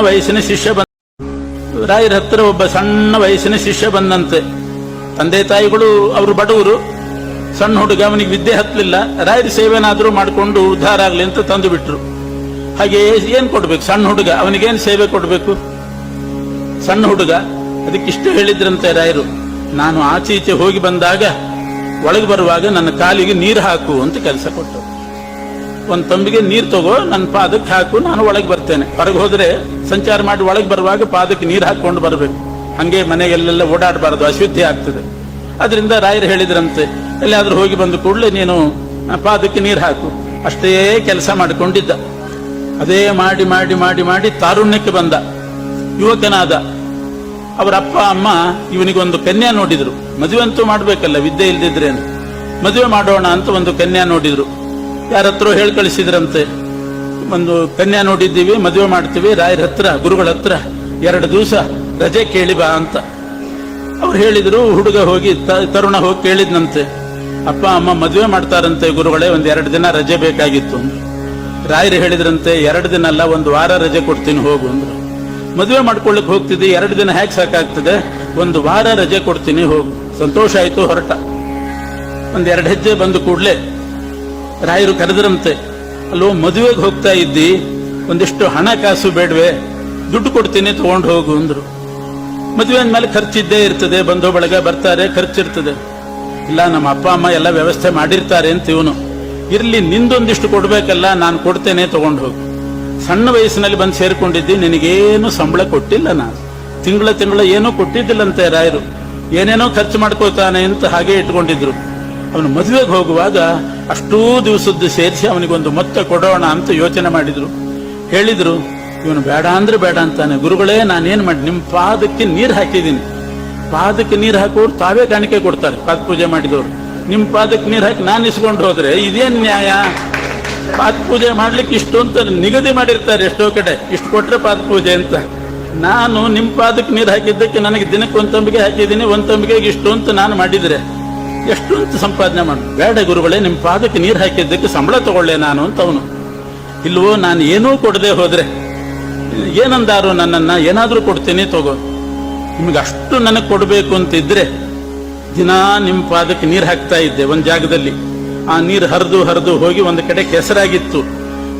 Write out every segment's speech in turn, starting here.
ವಯಸ್ಸಿನ ಶಿಷ್ಯ ಬಂದ. ರಾಯರ ಹತ್ರ ಒಬ್ಬ ಸಣ್ಣ ವಯಸ್ಸಿನ ಶಿಷ್ಯ ಬಂದಂತೆ. ತಂದೆ ತಾಯಿಗಳು ಅವರು ಬಡವರು, ಸಣ್ಣ ಹುಡುಗ, ಅವನಿಗೆ ವಿದ್ಯೆ ಹತ್ತಲಿಲ್ಲ. ರಾಯರ ಸೇವೆನಾದ್ರೂ ಮಾಡಿಕೊಂಡು ಉದ್ಧಾರ ಆಗ್ಲಿ ಅಂತ ತಂದು ಬಿಟ್ರು. ಹಾಗೆ ಏನ್ ಕೊಡ್ಬೇಕು? ಸಣ್ಣ ಹುಡುಗ, ಅವನಿಗೇನು ಸೇವೆ ಕೊಡ್ಬೇಕು? ಸಣ್ಣ ಹುಡುಗ. ಅದಕ್ಕಿಷ್ಟು ಹೇಳಿದ್ರಂತೆ ರಾಯರು, ನಾನು ಆಚೆ ಈಚೆ ಹೋಗಿ ಬಂದಾಗ ಒಳಗೆ ಬರುವಾಗ ನನ್ನ ಕಾಲಿಗೆ ನೀರು ಹಾಕು ಅಂತ ಕೆಲಸ ಕೊಟ್ಟರು. ಒಂದು ತಂಬಿಗೆ ನೀರು ತಗೋ, ನನ್ನ ಪಾದಕ್ಕೆ ಹಾಕು, ನಾನು ಒಳಗೆ ಬರ್ತೇನೆ. ಹೊರಗೆ ಹೋದ್ರೆ ಸಂಚಾರ ಮಾಡಿ ಒಳಗೆ ಬರುವಾಗ ಪಾದಕ್ಕೆ ನೀರು ಹಾಕೊಂಡು ಬರಬೇಕು. ಹಂಗೆ ಮನೆಗೆಲ್ಲೆಲ್ಲ ಓಡಾಡಬಾರದು, ಅಶುದ್ಧಿ ಆಗ್ತದೆ. ಅದರಿಂದ ರಾಯರು ಹೇಳಿದ್ರಂತೆ, ಎಲ್ಲಾದ್ರೂ ಹೋಗಿ ಬಂದ ಕೂಡಲೇ ನೀನು ಪಾದಕ್ಕೆ ನೀರು ಹಾಕು. ಅಷ್ಟೇ ಕೆಲಸ ಮಾಡಿಕೊಂಡಿದ್ದ. ಅದೇ ಮಾಡಿ ಮಾಡಿ ಮಾಡಿ ಮಾಡಿ ತಾರುಣ್ಯಕ್ಕೆ ಬಂದ, ಯುವಕನಾದ. ಅವರ ಅಪ್ಪ ಅಮ್ಮ ಇವನಿಗೊಂದು ಕನ್ಯಾ ನೋಡಿದ್ರು. ಮದುವೆ ಅಂತೂ ಮಾಡ್ಬೇಕಲ್ಲ, ವಿದ್ಯೆ ಇಲ್ದಿದ್ರೇನು. ಮದುವೆ ಮಾಡೋಣ ಅಂತ ಒಂದು ಕನ್ಯಾ ನೋಡಿದ್ರು. ಯಾರತ್ರ ಹೇಳಿ ಕಳಿಸಿದ್ರಂತೆ, ಒಂದು ಕನ್ಯಾ ನೋಡಿದ್ದೀವಿ, ಮದುವೆ ಮಾಡ್ತೀವಿ, ರಾಯರ ಹತ್ರ, ಗುರುಗಳ ಹತ್ರ 2 ದಿವಸ ರಜೆ ಕೇಳಿ ಬಾ ಅಂತ. ಅವ್ರು ಹೇಳಿದ್ರು. ಹುಡುಗ ಹೋಗಿ, ತರುಣ ಹೋಗಿ ಕೇಳಿದ್ನಂತೆ, ಅಪ್ಪ ಅಮ್ಮ ಮದುವೆ ಮಾಡ್ತಾರಂತೆ ಗುರುಗಳೇ, 1-2 ದಿನ ರಜೆ ಬೇಕಾಗಿತ್ತು. ರಾಯರು ಹೇಳಿದ್ರಂತೆ, 2 ದಿನ ಅಲ್ಲ, 1 ವಾರ ರಜೆ ಕೊಡ್ತೀನಿ ಹೋಗು ಅಂದ್ರು. ಮದುವೆ ಮಾಡ್ಕೊಳ್ಳಿಕ್ ಹೋಗ್ತಿದ್ದೆ, 2 ದಿನ ಹೇಗೆ ಸಾಕಾಗ್ತದೆ, 1 ವಾರ ರಜೆ ಕೊಡ್ತೀನಿ ಹೋಗು. ಸಂತೋಷ ಆಯ್ತು, ಹೊರಟ. 1-2 ಹೆಜ್ಜೆ ಬಂದು ಕೂಡ್ಲೆ ರಾಯರು ಕರೆದ್ರಂತೆ, ಅಲ್ಲೋ ಮದುವೆಗೆ ಹೋಗ್ತಾ ಇದ್ದಿ, ಒಂದಿಷ್ಟು ಹಣ ಕಾಸು ಬೇಡವೆ, ದುಡ್ಡು ಕೊಡ್ತೀನಿ ತಗೊಂಡು ಹೋಗು ಅಂದ್ರು. ಮದುವೆ ಅಂದ್ಮೇಲೆ ಖರ್ಚಿದ್ದೇ ಇರ್ತದೆ, ಬಂಧು ಬಳಗ ಬರ್ತಾರೆ, ಖರ್ಚಿರ್ತದೆ. ಇಲ್ಲ, ನಮ್ಮ ಅಪ್ಪ ಅಮ್ಮ ಎಲ್ಲ ವ್ಯವಸ್ಥೆ ಮಾಡಿರ್ತಾರೆ ಅಂತ ಇವನು. ಇರ್ಲಿ, ನಿಂದೊಂದಿಷ್ಟು ಕೊಡ್ಬೇಕಲ್ಲ, ನಾನು ಕೊಡ್ತೇನೆ, ತಗೊಂಡು ಹೋಗು. ಸಣ್ಣ ವಯಸ್ಸಿನಲ್ಲಿ ಬಂದು ಸೇರ್ಕೊಂಡಿದ್ದಿ, ನಿನಗೇನು ಸಂಬಳ ಕೊಟ್ಟಿಲ್ಲ, ನಾನು ತಿಂಗಳ ಏನೂ ಕೊಟ್ಟಿದ್ದಿಲ್ಲಂತೆ ರಾಯರು. ಏನೇನೋ ಖರ್ಚು ಮಾಡ್ಕೋತಾನೆ ಅಂತ ಹಾಗೆ ಇಟ್ಕೊಂಡಿದ್ರು. ಅವನು ಮದುವೆಗೆ ಹೋಗುವಾಗ ಅಷ್ಟೂ ದಿವಸದ್ದು ಸೇರಿಸಿ ಅವನಿಗೊಂದು ಮೊತ್ತ ಕೊಡೋಣ ಅಂತ ಯೋಚನೆ ಮಾಡಿದ್ರು. ಹೇಳಿದ್ರು, ಇವನು ಬೇಡ ಅಂದ್ರೆ ಬೇಡ ಅಂತಾನೆ. ಗುರುಗಳೇ, ನಾನೇನ್ ಮಾಡಿ, ನಿಮ್ಮ ಪಾದಕ್ಕೆ ನೀರು ಹಾಕಿದ್ದೀನಿ. ಪಾದಕ್ಕೆ ನೀರು ಹಾಕೋರು ತಾವೇ ಕಾಣಿಕೆ ಕೊಡ್ತಾರೆ, ಪಾದ ಪೂಜೆ ಮಾಡಿದವರು. ನಿಮ್ಮ ಪಾದಕ್ಕೆ ನೀರು ಹಾಕಿ ನಾನು ಇಸ್ಕೊಂಡು ಹೋದ್ರೆ ಇದೇನ್ ನ್ಯಾಯ? ಪಾದ ಪೂಜೆ ಮಾಡ್ಲಿಕ್ಕೆ ಇಷ್ಟು ಅಂತ ನಿಗದಿ ಮಾಡಿರ್ತಾರೆ ಎಷ್ಟೋ ಕಡೆ, ಇಷ್ಟು ಕೊಟ್ರೆ ಪಾದ ಪೂಜೆ ಅಂತ. ನಾನು ನಿಮ್ಮ ಪಾದಕ್ಕೆ ನೀರು ಹಾಕಿದ್ದಕ್ಕೆ ನನಗೆ ದಿನಕ್ಕೆ 1 ತಂಬಿಗೆ ಹಾಕಿದ್ದೀನಿ, 1 ತಂಬಿಗೆಗೆ ಇಷ್ಟು ಅಂತ ನಾನು ಮಾಡಿದ್ರೆ ಎಷ್ಟು ಅಂತ ಸಂಪಾದನೆ ಮಾಡು. ಬೇಡ ಗುರುಗಳೇ, ನಿಮ್ಮ ಪಾದಕ್ಕೆ ನೀರು ಹಾಕಿದ್ದಕ್ಕೆ ಸಂಬಳ ತಗೊಳ್ಳೆ ನಾನು ಅಂತ ಅವನು. ಇಲ್ವೋ, ನಾನು ಏನೂ ಕೊಡದೆ ಹೋದ್ರೆ ಏನಂದಾರು ನನ್ನನ್ನ, ಏನಾದ್ರೂ ಕೊಡ್ತೀನಿ ತಗೋ. ನಿಮ್ಗೆ ಅಷ್ಟು ನನಗೆ ಕೊಡಬೇಕು ಅಂತಿದ್ರೆ ದಿನಾ ನಿಮ್ಮ ಪಾದಕ್ಕೆ ನೀರು ಹಾಕ್ತಾ ಇದ್ದೆ ಒಂದು ಜಾಗದಲ್ಲಿ. ಆ ನೀರು ಹರಿದು ಹರಿದು ಹೋಗಿ ಒಂದು ಕಡೆ ಕೆಸರಾಗಿತ್ತು.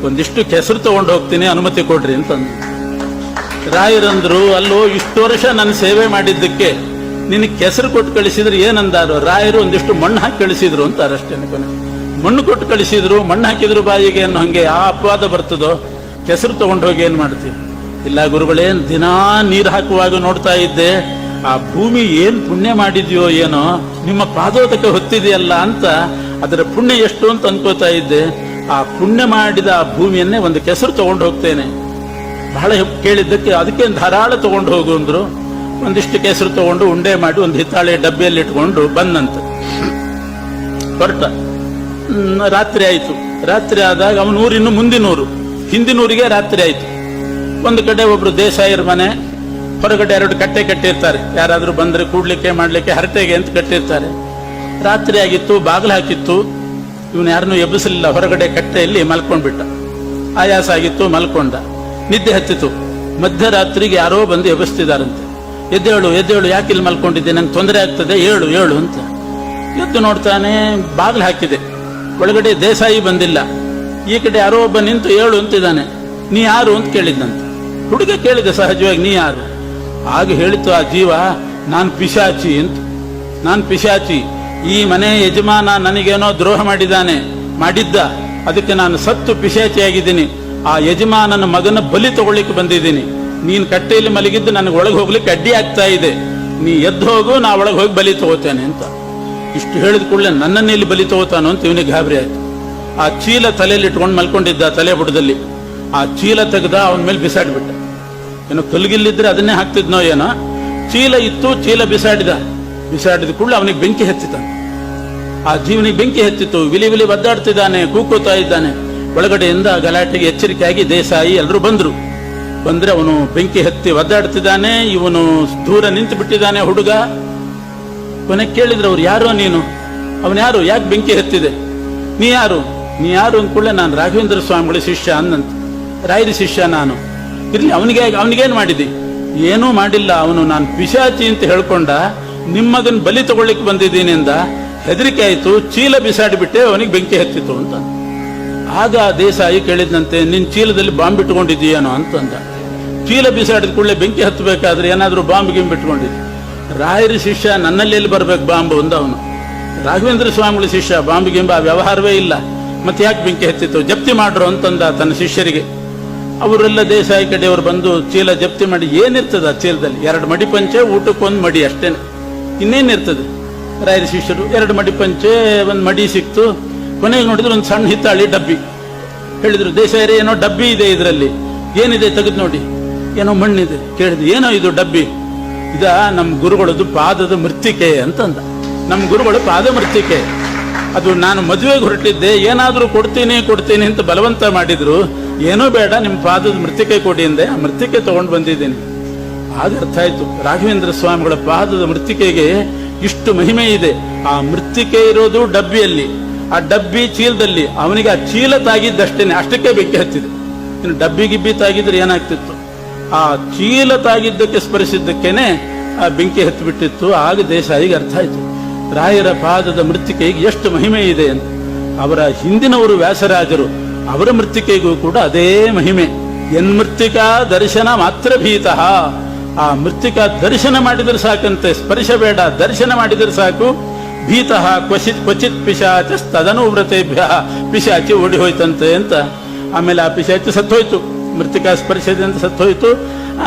ಒಂದಿಷ್ಟು ಕೆಸರು ತಗೊಂಡು ಹೋಗ್ತೀನಿ, ಅನುಮತಿ ಕೊಡ್ರಿ ಅಂತಂದು. ರಾಯರಂದ್ರು, ಅಲ್ಲೋ, ಇಷ್ಟು ವರ್ಷ ನನ್ನ ಸೇವೆ ಮಾಡಿದ್ದಕ್ಕೆ ನಿನಗೆ ಕೆಸರು ಕೊಟ್ಟು ಕಳಿಸಿದ್ರು ಏನಂದಾರು? ರಾಯರು ಒಂದಿಷ್ಟು ಮಣ್ಣು ಹಾಕಿ ಕಳಿಸಿದ್ರು ಅಂತಾರಷ್ಟೇ. ಮಣ್ಣು ಕೊಟ್ಟು ಕಳಿಸಿದ್ರು, ಮಣ್ಣು ಹಾಕಿದ್ರು ಬಾಯಿಗೆ ಅನ್ನೋ ಹಂಗೆ ಆ ಅಪವಾದ ಬರ್ತದೋ? ಕೆಸರು ತಗೊಂಡು ಹೋಗಿ ಏನ್ ಮಾಡ್ತೀವಿ? ಇಲ್ಲ ಗುರುಗಳೇ, ದಿನಾ ನೀರು ಹಾಕುವಾಗ ನೋಡ್ತಾ ಇದ್ದೆ, ಆ ಭೂಮಿ ಏನ್ ಪುಣ್ಯ ಮಾಡಿದ್ಯೋ ಏನೋ, ನಿಮ್ಮ ಪಾದೋದಕ ಹೊತ್ತಿದೆಯಲ್ಲ ಅಂತ, ಅದರ ಪುಣ್ಯ ಎಷ್ಟು ಅಂತ ಅನ್ಕೋತಾ ಇದ್ದೆ. ಆ ಪುಣ್ಯ ಮಾಡಿದ ಆ ಭೂಮಿಯನ್ನೇ ಒಂದು ಕೆಸರು ತಗೊಂಡು ಹೋಗ್ತೇನೆ. ಬಹಳ ಕೇಳಿದ್ದಕ್ಕೆ ಅದಕ್ಕೆ ಧಾರಾಳ ತಗೊಂಡು ಹೋಗು ಅಂದ್ರು. ಒಂದಿಷ್ಟು ಕೆಸರು ತಗೊಂಡು ಉಂಡೆ ಮಾಡಿ ಒಂದು ಹಿತ್ತಾಳೆ ಡಬ್ಬಿಯಲ್ಲಿ ಇಟ್ಕೊಂಡು ಬಂದಂತೆ ಹೊರಟ. ರಾತ್ರಿ ಆಯ್ತು. ರಾತ್ರಿ ಆದಾಗ ಅವನ ಊರಿನ್ನು ಮುಂದಿನೂರು, ಹಿಂದಿನೂರಿಗೆ ರಾತ್ರಿ ಆಯ್ತು. ಒಂದು ಕಡೆ ಒಬ್ರು ದೇಸಾಯರ ಮನೆ, ಹೊರಗಡೆ 2 ಕಟ್ಟೆ ಕಟ್ಟಿರ್ತಾರೆ. ಯಾರಾದ್ರೂ ಬಂದ್ರೆ ಕೂಡ್ಲಿಕ್ಕೆ ಮಾಡ್ಲಿಕ್ಕೆ ಹರಟೆಗೆ ಅಂತ ಕಟ್ಟಿರ್ತಾರೆ. ರಾತ್ರಿ ಆಗಿತ್ತು, ಬಾಗಿಲು ಹಾಕಿತ್ತು. ಇವನು ಯಾರನ್ನೂ ಎಬ್ಬಿಸಲಿಲ್ಲ. ಹೊರಗಡೆ ಕಟ್ಟೆಯಲ್ಲಿ ಮಲ್ಕೊಂಡ್ಬಿಟ್ಟ. ಆಯಾಸ ಆಗಿತ್ತು, ಮಲ್ಕೊಂಡ. ನಿದ್ದೆ ಹತ್ತಿತು. ಮಧ್ಯರಾತ್ರಿಗೆ ಯಾರೋ ಬಂದು ಎಬ್ಬಿಸ್ತಿದಾರಂತೆ. ಎದ್ದೇಳು ಎದ್ದೇಳು, ಯಾಕೆ ಇಲ್ಲಿ ಮಲ್ಕೊಂಡಿದ್ದೆ, ನಂಗೆ ತೊಂದರೆ ಆಗ್ತದೆ, ಏಳು ಏಳು ಅಂತ. ಎದ್ದು ನೋಡ್ತಾನೆ, ಬಾಗಿಲು ಹಾಕಿದೆ. ಒಳಗಡೆ ದೇಸಾಯಿ ಬಂದಿಲ್ಲ. ಈ ಕಡೆ ಯಾರೋ ಒಬ್ಬ ನಿಂತು ಏಳು ಅಂತಿದ್ದಾನೆ. ನೀ ಯಾರು ಅಂತ ಕೇಳಿದ್ನಂತೆ. ಹುಡುಗ ಕೇಳಿದೆ ಸಹಜವಾಗಿ, ನೀ ಯಾರು? ಆಗ ಹೇಳಿತು ಆ ಜೀವ, ನಾನು ಪಿಶಾಚಿ ಅಂತ. ನಾನು ಪಿಶಾಚಿ, ಈ ಮನೆ ಯಜಮಾನ ನನಗೇನೋ ದ್ರೋಹ ಮಾಡಿದ್ದ, ಅದಕ್ಕೆ ನಾನು ಸತ್ತು ಪಿಶಾಚಿಯಾಗಿದ್ದೀನಿ. ಆ ಯಜಮಾನನ ಮಗನ ಬಲಿ ತಗೊಳ್ಳಿಕ್ಕೆ ಬಂದಿದ್ದೀನಿ. ನೀನ್ ಕಟ್ಟೆಯಲ್ಲಿ ಮಲಗಿದ್ದು ನನಗೆ ಒಳಗೆ ಹೋಗ್ಲಿಕ್ಕೆ ಅಡ್ಡಿ ಆಗ್ತಾ ಇದೆ. ನೀ ಎದ್ದು ಹೋಗು, ನಾ ಒಳಗೆ ಹೋಗಿ ಬಲಿ ತಗೋತೇನೆ ಅಂತ. ಇಷ್ಟು ಹೇಳಿದ ಕೂಡಲೇ ನನ್ನನ್ನು ಇಲ್ಲಿ ಬಲಿ ತಗೋತಾನೋ ಅಂತ ಇವನಿಗೆ ಗಾಬರಿ ಆಯ್ತು. ಆ ಚೀಲ ತಲೆಯಲ್ಲಿ ಇಟ್ಕೊಂಡು ಮಲ್ಕೊಂಡಿದ್ದ, ತಲೆ ಬುಡದಲ್ಲಿ. ಆ ಚೀಲ ತೆಗೆದ, ಅವನ ಮೇಲೆ ಬಿಸಾಡಿಬಿಟ್ಟ. ಏನೋ ಕಲ್ಗಿಲ್ಲಿದ್ರೆ ಅದನ್ನೇ ಹಾಕ್ತಿದ್ನೋ ಏನೋ. ಚೀಲ ಇತ್ತು, ಚೀಲ ಬಿಸಾಡಿದ ಕೂಡಲೇ ಅವನಿಗೆ ಬೆಂಕಿ ಹತ್ತಿತ. ಆ ಜೀವನಿಗೆ ಬೆಂಕಿ ಹತ್ತಿತ್ತು. ವಿಲಿ ವಿಲಿ ಒದ್ದಾಡ್ತಿದ್ದಾನೆ, ಕೂಕೋತಾ ಇದ್ದಾನೆ. ಒಳಗಡೆಯಿಂದ ಗಲಾಟೆಗೆ ಎಚ್ಚರಿಕೆಯಾಗಿ ದೇಸಾಯಿ ಎಲ್ಲರೂ ಬಂದ್ರೆ ಅವನು ಬೆಂಕಿ ಹತ್ತಿ ಒದ್ದಾಡ್ತಿದ್ದಾನೆ. ಇವನು ದೂರ ನಿಂತು ಬಿಟ್ಟಿದ್ದಾನೆ ಹುಡುಗ. ಕೊನೆಗೆ ಕೇಳಿದ್ರು ಅವ್ರು, ಯಾರೋ ನೀನು? ಅವನು ಯಾರು? ಯಾಕೆ ಬೆಂಕಿ ಹತ್ತಿದೆ? ನೀ ಯಾರು ಅಂದ್ಕೊಳ್ಳೆ, ನಾನು ರಾಘವೇಂದ್ರ ಸ್ವಾಮಿಗಳ ಶಿಷ್ಯ ಅಂದಂತೆ. ರಾಯರ ಶಿಷ್ಯ ನಾನು. ಇರ್ಲಿ, ಅವನಿಗೇನು ಮಾಡಿದಿ? ಏನೂ ಮಾಡಿಲ್ಲ. ಅವನು ನಾನು ಪಿಶಾಚಿ ಅಂತ ಹೇಳ್ಕೊಂಡ, ನಿಮ್ಮ ಮಗನ ಬಲಿ ತಗೊಳ್ಳಿಕ್ಕೆ ಬಂದಿದ್ದೀನಿ ಅಂದ. ಹೆದರಿಕೆ ಆಯ್ತು, ಚೀಲ ಬಿಸಾಡಿಬಿಟ್ಟೆ, ಅವನಿಗೆ ಬೆಂಕಿ ಹತ್ತಿತ್ತು ಅಂತ. ಆಗ ದೇಸಾಯಿ ಕೇಳಿದಂತೆ, ನಿನ್ ಚೀಲದಲ್ಲಿ ಬಾಂಬ್ ಇಟ್ಕೊಂಡಿದ್ದೀಯೇನೋ ಅಂತಂದ. ಚೀಲ ಬಿಸಾಡಿದ ಕೂಡಲೇ ಬೆಂಕಿ ಹತ್ತಬೇಕಾದ್ರೆ ಏನಾದ್ರೂ ಬಾಂಬ್ ಗಿಂಬ್ ಇಟ್ಕೊಂಡಿದ್ದೆ. ರಾಯರ ಶಿಷ್ಯ, ನನ್ನಲ್ಲಿ ಎಲ್ಲಿ ಬರ್ಬೇಕು ಬಾಂಬ್ ಅಂದ ಅವನು. ರಾಘವೇಂದ್ರ ಸ್ವಾಮಿಗಳ ಶಿಷ್ಯ, ಬಾಂಬ್ ಗಿಂಬ ಆ ವ್ಯವಹಾರವೇ ಇಲ್ಲ, ಮತ್ತೆ ಯಾಕೆ ಬೆಂಕಿ ಹತ್ತಿತ್ತು, ಜಪ್ತಿ ಮಾಡ್ರು ಅಂತಂದ ತನ್ನ ಶಿಷ್ಯರಿಗೆ. ಅವರೆಲ್ಲ ದೇಸಾಯಿ ಕಡೆಯವರು ಬಂದು ಚೀಲ ಜಪ್ತಿ ಮಾಡಿ, ಏನಿರ್ತದ ಆ ಚೀಲದಲ್ಲಿ? 2 ಮಡಿ ಪಂಚೆ, ಊಟಕ್ಕೊಂದು ಮಡಿ ಅಷ್ಟೇನೆ, ಇನ್ನೇನಿರ್ತದೆ? ರಾಯರ ಶಿಷ್ಯರು 2 ಮಡಿ ಪಂಚೆ, 1 ಮಡಿ ಸಿಕ್ತು. ಕೊನೆಗೆ ನೋಡಿದ್ರು ಒಂದು ಸಣ್ಣ ಹಿತ್ತಾಳಿ ಡಬ್ಬಿ. ಹೇಳಿದ್ರು, ದೇಸಾಯರೇ ಏನೋ ಡಬ್ಬಿ ಇದೆ ಇದರಲ್ಲಿ, ಏನಿದೆ ತೆಗೆದು ನೋಡಿ. ಏನೋ ಮಣ್ಣಿದೆ. ಕೇಳಿದ್ರು, ಏನೋ ಇದು ಡಬ್ಬಿ? ಇದ ನಮ್ಮ ಗುರುಗಳದ್ದು ಪಾದದ ಮೃತ್ತಿಕೆ ಅಂತಂದ. ನಮ್ಮ ಗುರುಗಳು ಪಾದ ಮೃತ್ತಿಕೆ, ಅದು ನಾನು ಮದುವೆಗೆ ಹೊರಟಿದ್ದೆ, ಏನಾದರೂ ಕೊಡ್ತೀನಿ ಅಂತ ಬಲವಂತ ಮಾಡಿದ್ರು. ಏನೂ ಬೇಡ, ನಿಮ್ಮ ಪಾದದ ಮೃತ್ತಿಕೆ ಕೊಡಿ ಎಂದೆ. ಆ ಮೃತ್ತಿಕೆ ತಗೊಂಡು ಬಂದಿದ್ದೀನಿ. ಆಗ ಅರ್ಥ ಆಯ್ತು, ರಾಘವೇಂದ್ರ ಸ್ವಾಮಿಗಳ ಪಾದದ ಮೃತ್ತಿಕೆಗೆ ಇಷ್ಟು ಮಹಿಮೆ ಇದೆ. ಆ ಮೃತ್ತಿಕೆ ಇರೋದು ಡಬ್ಬಿಯಲ್ಲಿ, ಆ ಡಬ್ಬಿ ಚೀಲದಲ್ಲಿ. ಅವನಿಗೆ ಆ ಚೀಲ ತಾಗಿದ್ದಷ್ಟೇನೆ, ಅಷ್ಟಕ್ಕೆ ಬೆಂಕಿ ಹತ್ತಿದೆ. ಇನ್ನು ಡಬ್ಬಿ ಗಿಬ್ಬಿ ತಾಗಿದ್ರೆ ಏನಾಗ್ತಿತ್ತು? ಆ ಚೀಲ ತಾಗಿದ್ದಕ್ಕೆ ಸ್ಪರಿಸಿದ್ದಕ್ಕೇನೆ ಆ ಬೆಂಕಿ ಹತ್ತಿಬಿಟ್ಟಿತ್ತು. ಆಗ ದೇಸಾಯಿಗೆ ಅರ್ಥ ಆಯ್ತು, ರಾಯರ ಪಾದದ ಮೃತ್ತಿಕೆಗೆ ಎಷ್ಟು ಮಹಿಮೆ ಇದೆ ಅಂತ. ಅವರ ಹಿಂದಿನವರು ವ್ಯಾಸರಾಜರು, ಅವರ ಮೃತ್ತಿಕೆಗೂ ಕೂಡ ಅದೇ ಮಹಿಮೆ. ಎನ್ಮೃತ್ತಿಕಾ ದರ್ಶನ ಮಾತ್ರ ಭೀತಃ. ಆ ಮೃತ್ತಿಕಾ ದರ್ಶನ ಮಾಡಿದ್ರೆ ಸಾಕಂತೆ, ಸ್ಪರ್ಶ ಬೇಡ, ದರ್ಶನ ಮಾಡಿದ್ರೆ ಸಾಕು. ಭೀತಃ ಕ್ವಚಿತ್ ಪಿಶಾಚ ತದನುವ್ರತೆಭ್ಯ. ಪಿಶಾಚಿ ಓಡಿ ಹೋಯ್ತಂತೆ ಅಂತ. ಆಮೇಲೆ ಆ ಪಿಶಾಚಿ ಸತ್ತೋಯ್ತು, ಮೃತ್ತಿಕಾ ಸ್ಪರ್ಶದಿಂದ ಸತ್ತೋಯ್ತು.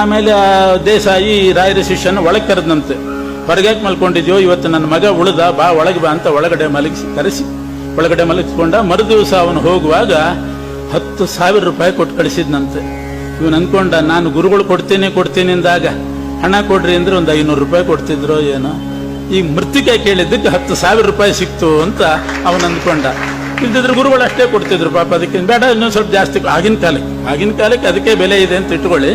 ಆಮೇಲೆ ಆ ದೇಸಾಯಿ ರಾಯರ ಶಿಷ್ಯನ ಒಳಗೆ ಕರೆದಂತೆ. ಹೊರಗ್ಯಾಕೆ ಮಲ್ಕೊಂಡಿದ್ಯೋ, ಇವತ್ತು ನನ್ನ ಮಗ ಉಳಿದ, ಬಾ ಒಳಗೆ ಬಾ ಅಂತ ಒಳಗಡೆ ಕರೆಸಿ ಒಳಗಡೆ ಮಲಗಿಸ್ಕೊಂಡ. ಮರುದಿವಸ ಅವನು ಹೋಗುವಾಗ 10,000 ರೂಪಾಯಿ ಕೊಟ್ಟು ಕಳಿಸಿದ್ನಂತೆ. ಇವನು ಅನ್ಕೊಂಡ, ನಾನು ಗುರುಗಳು ಕೊಡ್ತೀನಿ ಅಂದಾಗ ಹಣ ಕೊಡ್ರಿ ಅಂದ್ರೆ ಒಂದು 500 ರೂಪಾಯಿ ಕೊಡ್ತಿದ್ರು ಏನೋ. ಈ ಮೃತ್ತಿಕೆ ಕೇಳಿದ್ದಕ್ಕೆ 10,000 ರೂಪಾಯಿ ಸಿಕ್ತು ಅಂತ ಅವನು ಅಂದ್ಕೊಂಡ. ಇಲ್ದಿದ್ರೆ ಗುರುಗಳು ಅಷ್ಟೇ ಕೊಡ್ತಿದ್ರು ಪಾಪ. ಅದಕ್ಕೆ ಬೇಡ, ಇನ್ನೊಂದು ಸ್ವಲ್ಪ ಜಾಸ್ತಿ. ಆಗಿನ ಕಾಲಕ್ಕೆ ಅದಕ್ಕೆ ಬೆಲೆ ಇದೆ ಅಂತ ಇಟ್ಕೊಳ್ಳಿ.